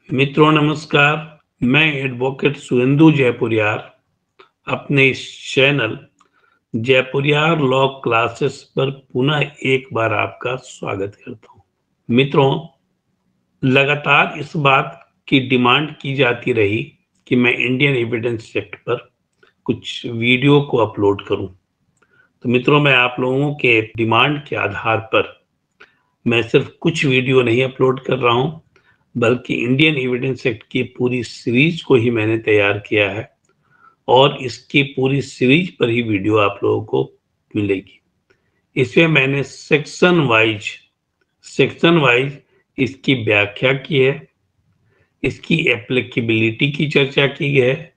मित्रों नमस्कार। मैं एडवोकेट सुहेंदु जयपुरियार अपने इस चैनल जयपुरियार लॉ क्लासेस पर पुनः एक बार आपका स्वागत करता हूं। मित्रों, लगातार इस बात की डिमांड की जाती रही कि मैं इंडियन एविडेंस एक्ट पर कुछ वीडियो को अपलोड करूं। तो मित्रों, मैं आप लोगों के डिमांड के आधार पर मैं सिर्फ कुछ वीडियो नहीं अपलोड कर रहा हूं, बल्कि इंडियन एविडेंस एक्ट की पूरी सीरीज को ही मैंने तैयार किया है और इसकी पूरी सीरीज पर ही वीडियो आप लोगों को मिलेगी। इसमें मैंने सेक्शन वाइज इसकी व्याख्या की है, इसकी एप्लीकेबिलिटी की चर्चा की है,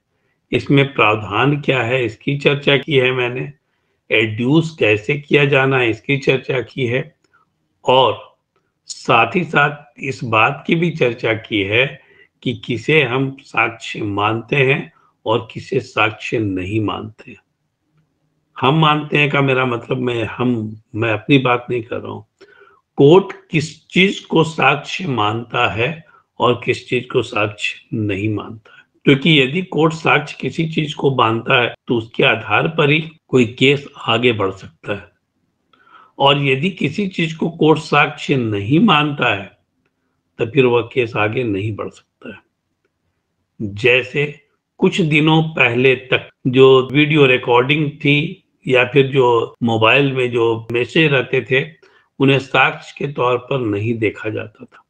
इसमें प्रावधान क्या है इसकी चर्चा की है मैंने, एड्यूस कैसे किया जाना है इसकी चर्चा की है, और साथ ही साथ इस बात की भी चर्चा की है कि किसे हम साक्ष्य मानते हैं और किसे साक्ष्य नहीं मानते हैं। हम मानते हैं का मेरा मतलब मैं अपनी बात नहीं कर रहा हूं। कोर्ट किस चीज को साक्ष्य मानता है और किस चीज को साक्ष्य नहीं मानता है, क्योंकि यदि कोर्ट साक्ष्य किसी चीज को मानता है तो उसके आधार पर ही कोई केस आगे बढ़ सकता है, और यदि किसी चीज को कोर्ट साक्ष्य नहीं मानता है तो फिर वह केस आगे नहीं बढ़ सकता है। जैसे कुछ दिनों पहले तक जो वीडियो रिकॉर्डिंग थी या फिर जो मोबाइल में जो मैसेज रहते थे उन्हें साक्ष्य के तौर पर नहीं देखा जाता था,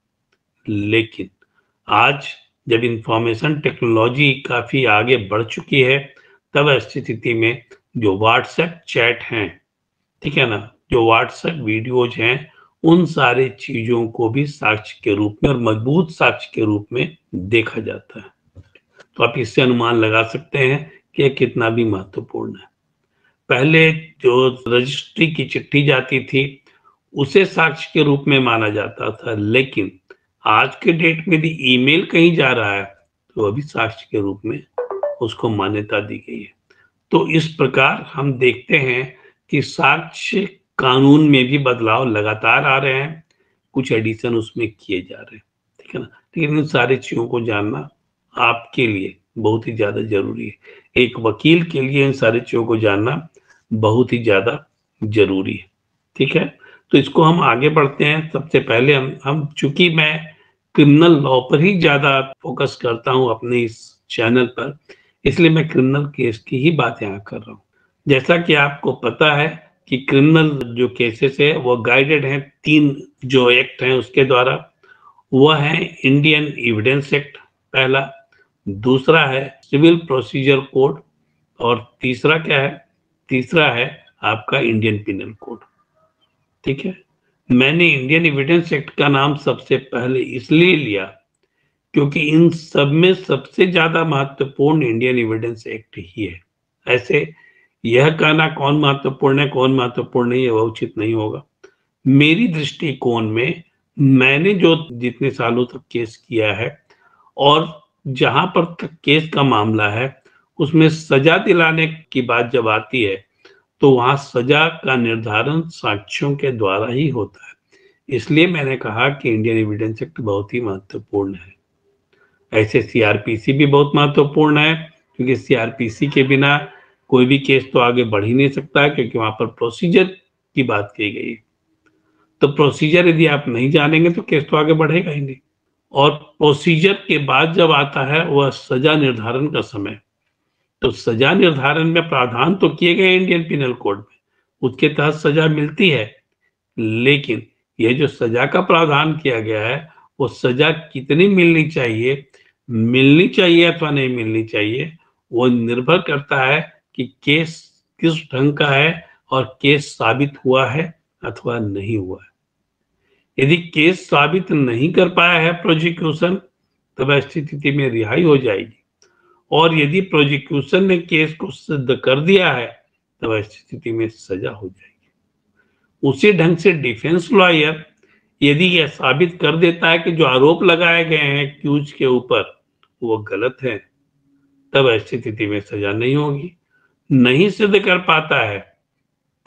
लेकिन आज जब इंफॉर्मेशन टेक्नोलॉजी काफी आगे बढ़ चुकी है तब स्थिति में जो व्हाट्सएप चैट हैं, ठीक है ना, जो व्हाट्सएप वीडियोज हैं, उन सारी चीजों को भी साक्ष्य के रूप में और मजबूत साक्ष्य के रूप में देखा जाता है। तो आप इससे अनुमान लगा सकते हैं कि यह कितना भी महत्वपूर्ण है। पहले जो रजिस्ट्री की चिट्ठी जाती थी उसे साक्ष्य के रूप में माना जाता था, लेकिन आज के डेट में यदि ईमेल कहीं जा रहा है तो अभी साक्ष्य के रूप में उसको मान्यता दी गई है। तो इस प्रकार हम देखते हैं कि साक्ष्य कानून में भी बदलाव लगातार आ रहे हैं, कुछ एडिशन उसमें किए जा रहे हैं, ठीक है ना। लेकिन इन सारी चीजों को जानना आपके लिए बहुत ही ज्यादा जरूरी है। एक वकील के लिए इन सारी चीजों को जानना बहुत ही ज्यादा जरूरी है, ठीक है। तो इसको हम आगे बढ़ते हैं। सबसे पहले हम चूंकि मैं क्रिमिनल लॉ पर ही ज्यादा फोकस करता हूं अपने इस चैनल पर, इसलिए मैं क्रिमिनल केस की ही बात यहाँ कर रहा हूँ। जैसा कि आपको पता है कि क्रिमिनल जो केसेस है वो गाइडेड हैं 3 जो एक्ट हैं उसके द्वारा। वह है इंडियन एविडेंस एक्ट पहला, दूसरा है सिविल प्रोसीजर कोड, और तीसरा क्या है, तीसरा है आपका इंडियन पिनल कोड, ठीक है। मैंने इंडियन एविडेंस एक्ट का नाम सबसे पहले इसलिए लिया क्योंकि इन सब में सबसे ज्यादा महत्वपूर्ण इंडियन एविडेंस एक्ट ही है। ऐसे यह कहना कौन महत्वपूर्ण है कौन महत्वपूर्ण नहीं है वह उचित नहीं होगा। मेरी दृष्टिकोण में मैंने जो जितने सालों तक केस किया है और जहां पर तक केस का मामला है उसमें सजा दिलाने की बात जब आती है तो वहां सजा का निर्धारण साक्ष्यों के द्वारा ही होता है। इसलिए मैंने कहा कि इंडियन एविडेंस एक्ट बहुत ही महत्वपूर्ण है। ऐसे सीआरपीसी भी बहुत महत्वपूर्ण है, क्योंकि सीआरपीसी के बिना कोई भी केस तो आगे बढ़ ही नहीं सकता है, क्योंकि वहां पर प्रोसीजर की बात की गई है। तो प्रोसीजर यदि आप नहीं जानेंगे तो केस तो आगे बढ़ेगा ही नहीं। और प्रोसीजर के बाद जब आता है वह सजा निर्धारण का समय, तो सजा निर्धारण में प्रावधान तो किए गए इंडियन पिनल कोड में, उसके तहत सजा मिलती है, लेकिन यह जो सजा का प्रावधान किया गया है वो सजा कितनी मिलनी चाहिए अथवा नहीं मिलनी चाहिए, वो निर्भर करता है कि केस किस ढंग का है और केस साबित हुआ है अथवा नहीं हुआ है। यदि केस साबित नहीं कर पाया है प्रोसिक्यूशन, तब स्थिति में रिहाई हो जाएगी, और यदि प्रोसिक्यूशन ने केस को सिद्ध कर दिया है तब स्थिति में सजा हो जाएगी। उसी ढंग से डिफेंस लॉयर यदि यह साबित कर देता है कि जो आरोप लगाए गए हैं एक्यूज के ऊपर वो गलत है, तब स्थिति में सजा नहीं होगी। नहीं सिद्ध कर पाता है,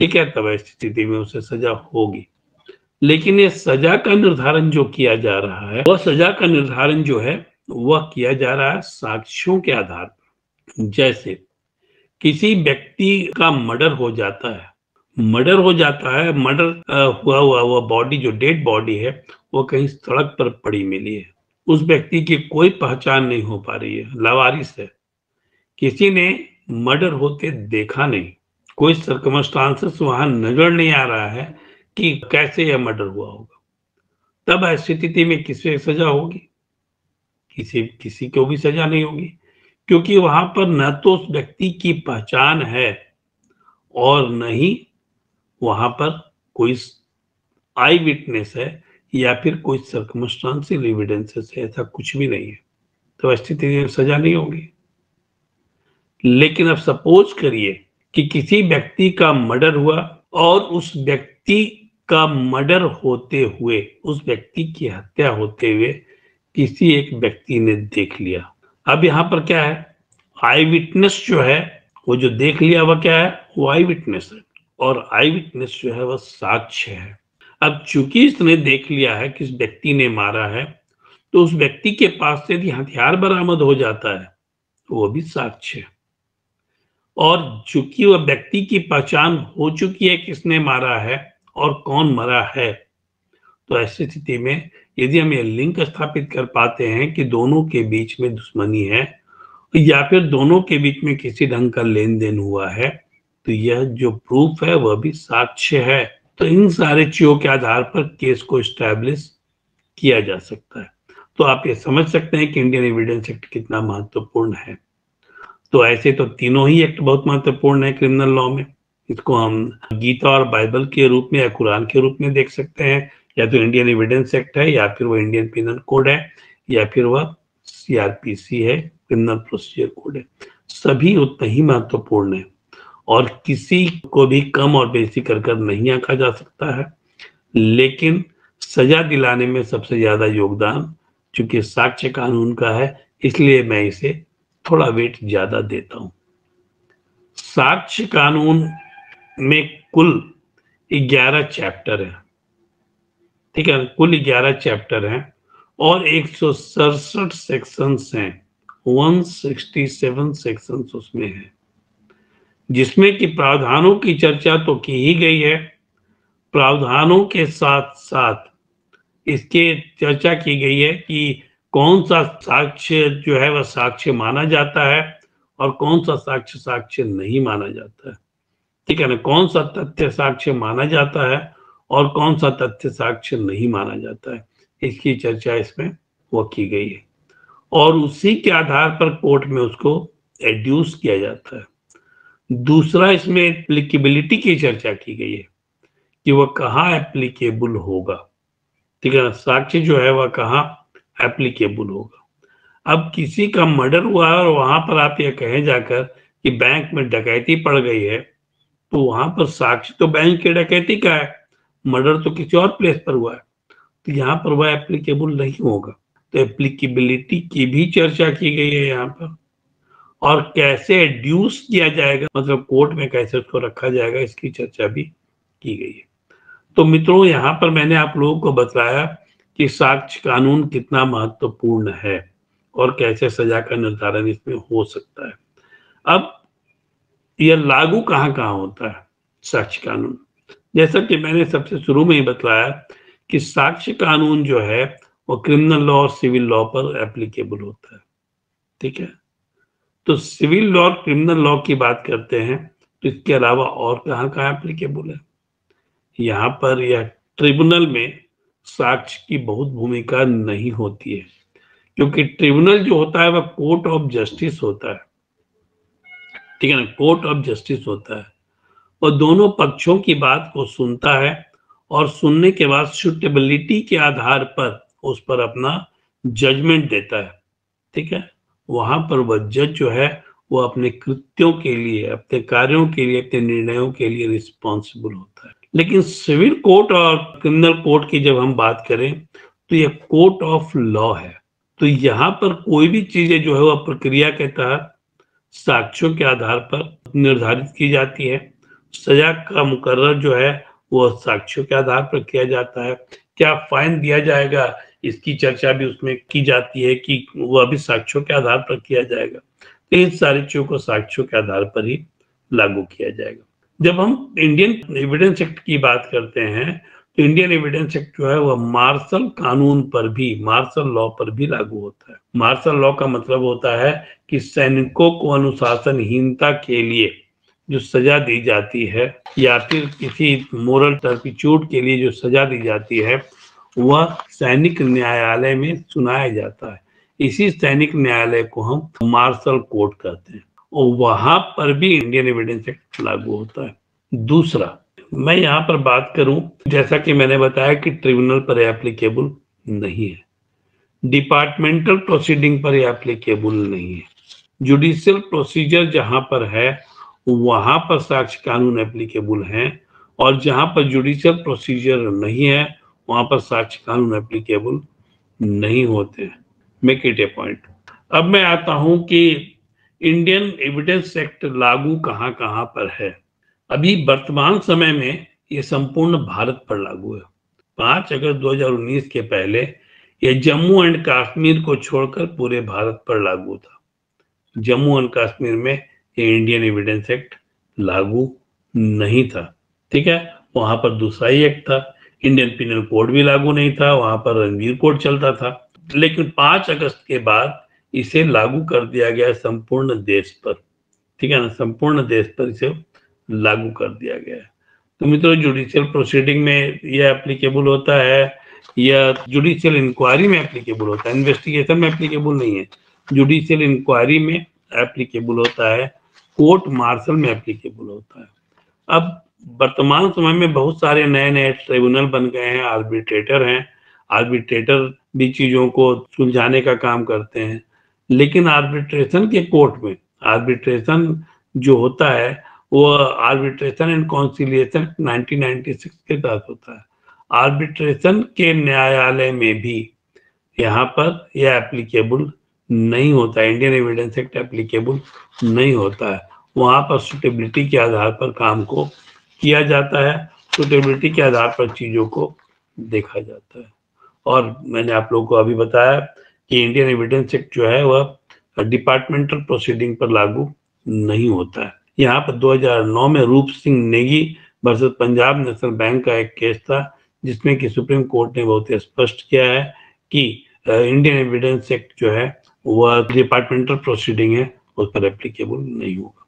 ठीक है, तब स्थिति में उसे सजा होगी। लेकिन ये सजा का निर्धारण जो किया जा रहा है वह सजा का निर्धारण जो है वह किया जा रहा है साक्ष्यों के आधार पर। जैसे किसी व्यक्ति का मर्डर हो जाता है, मर्डर हुआ बॉडी, जो डेड बॉडी है, वो कहीं सड़क पर पड़ी मिली है। उस व्यक्ति की कोई पहचान नहीं हो पा रही है, लावारिस है। किसी ने मर्डर होते देखा नहीं, कोई सर्कमस्टांसेस वहां नजर नहीं आ रहा है कि कैसे यह मर्डर हुआ होगा। तब ऐसी स्थिति में किसे सजा होगी? किसी को भी सजा नहीं होगी, क्योंकि वहां पर न तो उस व्यक्ति की पहचान है और न ही वहां पर कोई आई विटनेस है या फिर कोई सर्कमस्टांशियल एविडेंसेस है, ऐसा कुछ भी नहीं है। तो ऐसी स्थिति में सजा नहीं होगी। लेकिन अब सपोज करिए कि किसी व्यक्ति का मर्डर हुआ और उस व्यक्ति का मर्डर होते हुए, उस व्यक्ति की हत्या होते हुए किसी एक व्यक्ति ने देख लिया। अब यहाँ पर क्या है, आई विटनेस जो है, वो जो देख लिया वह क्या है, वो आई विटनेस है, और आई विटनेस जो है वह साक्ष्य है। अब चूंकि इसने देख लिया है कि इस व्यक्ति ने मारा है, तो उस व्यक्ति के पास से यदि हथियार बरामद हो जाता है तो वो भी साक्ष्य है। और चूंकि वह व्यक्ति की पहचान हो चुकी है किसने मारा है और कौन मरा है, तो ऐसी स्थिति में यदि हम ये लिंक स्थापित कर पाते हैं कि दोनों के बीच में दुश्मनी है या फिर दोनों के बीच में किसी ढंग का लेन देन हुआ है, तो यह जो प्रूफ है वह भी साक्ष्य है। तो इन सारे चीजों के आधार पर केस को स्टैब्लिश किया जा सकता है। तो आप ये समझ सकते हैं कि इंडियन एविडेंस एक्ट कितना महत्वपूर्ण है। तो ऐसे तो तीनों ही एक्ट बहुत महत्वपूर्ण है क्रिमिनल लॉ में। इसको हम गीता और बाइबल के रूप में या कुरान के रूप में देख सकते हैं, या तो इंडियन एविडेंस एक्ट है, या फिर वो इंडियन पिनल कोड है, या फिर वह सीआरपीसी है, क्रिमिनल प्रोसीजर कोड है। सभी उतना ही महत्वपूर्ण है और किसी को भी कम और बेसी कर नहीं आंका जा सकता है। लेकिन सजा दिलाने में सबसे ज्यादा योगदान चूंकि साक्ष्य कानून का है, इसलिए मैं इसे थोड़ा वेट ज्यादा देता हूं। साक्ष्य कानून में कुल 11 चैप्टर है, ठीक है, कुल 11 चैप्टर हैं और 167 सेक्शंस हैं, 167 सेक्शंस उसमें है, जिसमें कि प्रावधानों की चर्चा तो की ही गई है। प्रावधानों के साथ साथ इसके चर्चा की गई है कि कौन सा साक्ष्य जो है वह साक्ष्य माना जाता है और कौन सा साक्ष्य साक्ष्य नहीं माना जाता है, ठीक है ना। कौन सा तथ्य साक्ष्य माना जाता है और कौन सा तथ्य साक्ष्य नहीं माना जाता है, इसकी चर्चा इसमें वो की गई है और उसी के आधार पर कोर्ट में उसको एड्यूस किया जाता है। दूसरा, इसमें एप्लीकेबिलिटी की चर्चा की गई है कि वह कहाँ एप्लीकेबल होगा, ठीक है ना। साक्ष्य जो है वह कहाँ एप्लीकेबल होगा। अब किसी का मर्डर हुआ और वहां पर आप ये कहें जाकर कि बैंक में डकैती पड़ गई है, तो वहां पर साक्ष्य तो बैंक की डकैती का है, मर्डर तो किसी और प्लेस पर हुआ है, तो यहाँ पर वह एप्लीकेबल नहीं होगा। तो एप्लीकेबिलिटी की भी चर्चा की गई है यहाँ पर, और कैसे एड्यूस किया जाएगा, मतलब कोर्ट में कैसे उसको रखा जाएगा, इसकी चर्चा भी की गई है। तो मित्रों, यहाँ पर मैंने आप लोगों को बताया कि साक्ष्य कानून कितना महत्वपूर्ण है और कैसे सजा का निर्धारण इसमें हो सकता है। अब यह लागू कहाँ कहाँ होता है साक्ष्य कानून, जैसा कि मैंने सबसे शुरू में ही बताया कि साक्ष्य कानून जो है वो क्रिमिनल लॉ और सिविल लॉ पर एप्लीकेबल होता है, ठीक है। तो सिविल लॉ और क्रिमिनल लॉ की बात करते हैं तो इसके अलावा और कहाँ कहाँ एप्लीकेबल है। यहाँ पर यह ट्रिब्यूनल में साक्ष्य की बहुत भूमिका नहीं होती है, क्योंकि ट्रिब्यूनल जो होता है वह कोर्ट ऑफ जस्टिस होता है, ठीक है ना, कोर्ट ऑफ जस्टिस होता है और दोनों पक्षों की बात को सुनता है और सुनने के बाद सुटेबिलिटी के आधार पर उस पर अपना जजमेंट देता है, ठीक है। वहां पर वह जज जो है वो अपने कृत्यों के लिए, अपने कार्यों के लिए, अपने निर्णयों के लिए रिस्पॉन्सिबल होता है। लेकिन सिविल कोर्ट और क्रिमिनल कोर्ट की जब हम बात करें तो यह कोर्ट ऑफ लॉ है। तो यहाँ पर कोई भी चीजें जो है वह प्रक्रिया के तहत साक्ष्यों के आधार पर निर्धारित की जाती है। सजा का मुकर्रर जो है वो साक्ष्यों के आधार पर किया जाता है। क्या फाइन दिया जाएगा इसकी चर्चा भी उसमें की जाती है कि वह भी साक्ष्यों के आधार पर किया जाएगा। तो इन सारी चीजों को साक्ष्यों के आधार पर ही लागू किया जाएगा। जब हम इंडियन एविडेंस एक्ट की बात करते हैं तो इंडियन एविडेंस एक्ट जो है वह मार्शल कानून पर भी, मार्शल लॉ पर भी लागू होता है। मार्शल लॉ का मतलब होता है कि सैनिकों को अनुशासनहीनता के लिए जो सजा दी जाती है या फिर किसी मोरल टर्पिट्यूड के लिए जो सजा दी जाती है वह सैनिक न्यायालय में सुनाया जाता है। इसी सैनिक न्यायालय को हम मार्शल कोर्ट कहते हैं और वहां पर भी इंडियन एविडेंस एक्ट लागू होता है। दूसरा, मैं यहाँ पर बात करूं, जैसा कि मैंने बताया कि ट्रिब्यूनल पर एप्लीकेबल नहीं है, डिपार्टमेंटल प्रोसीडिंग पर एप्लीकेबल नहीं है। जुडिशियल प्रोसीजर जहां पर है वहां पर साक्ष्य कानून एप्लीकेबल है और जहां पर जुडिशियल प्रोसीजर नहीं है वहां पर साक्ष्य कानून एप्लीकेबल नहीं होते हैं। Make it A point. अब मैं आता हूं कि इंडियन एविडेंस एक्ट लागू कहां कहां पर है। अभी वर्तमान समय में ये संपूर्ण भारत पर लागू है। 5 अगस्त 2019 के पहले यह जम्मू एंड कश्मीर को छोड़कर पूरे भारत पर लागू था। जम्मू एंड कश्मीर में ये इंडियन एविडेंस एक्ट लागू नहीं था। ठीक है, वहां पर दूसरा ही एक्ट था। इंडियन पिनल कोड भी लागू नहीं था, वहां पर रणवीर कोड चलता था। लेकिन 5 अगस्त के बाद इसे लागू कर दिया गया संपूर्ण देश पर। ठीक है ना, संपूर्ण देश पर इसे लागू कर दिया गया है। तो मित्रों, जुडिशियल प्रोसीडिंग में यह एप्लीकेबल होता है या जुडिशियल इंक्वायरी में एप्लीकेबल होता है, इन्वेस्टिगेशन में एप्लीकेबल नहीं है। जुडिशियल इंक्वायरी में एप्लीकेबल होता है, कोर्ट मार्शल में एप्लीकेबल होता है। अब वर्तमान समय में बहुत सारे नए नए ट्रिब्यूनल बन गए हैं, आर्बिट्रेटर हैं। आर्बिट्रेटर भी चीजों को सुलझाने का काम करते हैं, लेकिन आर्बिट्रेशन के कोर्ट में आर्बिट्रेशन जो होता है वो आर्बिट्रेशन एंड कॉन्सिलिएशन 1996 के तहत होता है। आर्बिट्रेशन के न्यायालय में भी यहाँ पर यह एप्लीकेबल नहीं होता है, इंडियन एविडेंस एक्ट एप्लीकेबल नहीं होता है। वहां पर सुटेबिलिटी के आधार पर काम को किया जाता है, सुटेबिलिटी के आधार पर चीजों को देखा जाता है। और मैंने आप लोगों को अभी बताया कि इंडियन एविडेंस एक्ट जो है वह डिपार्टमेंटल प्रोसीडिंग पर लागू नहीं होता है। यहाँ पर 2009 में रूप Singh Negi versus Punjab national bank का एक केस था जिसमें कि सुप्रीम कोर्ट ने बहुत स्पष्ट किया है कि इंडियन एविडेंस एक्ट जो है वह डिपार्टमेंटल प्रोसीडिंग है, उस पर एप्लीकेबल नहीं होगा।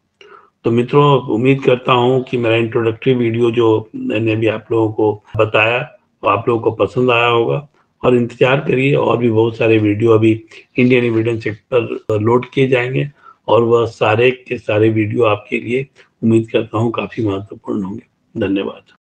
तो मित्रों, उम्मीद करता हूं कि मेरा इंट्रोडक्टरी वीडियो जो मैंने भी आप लोगों को बताया वो आप लोगों को पसंद आया होगा। और इंतजार करिए, और भी बहुत सारे वीडियो अभी इंडियन एविडेंस एक्ट पर लोड किए जाएंगे और वह सारे के सारे वीडियो आपके लिए उम्मीद करता हूँ काफी महत्वपूर्ण होंगे। धन्यवाद।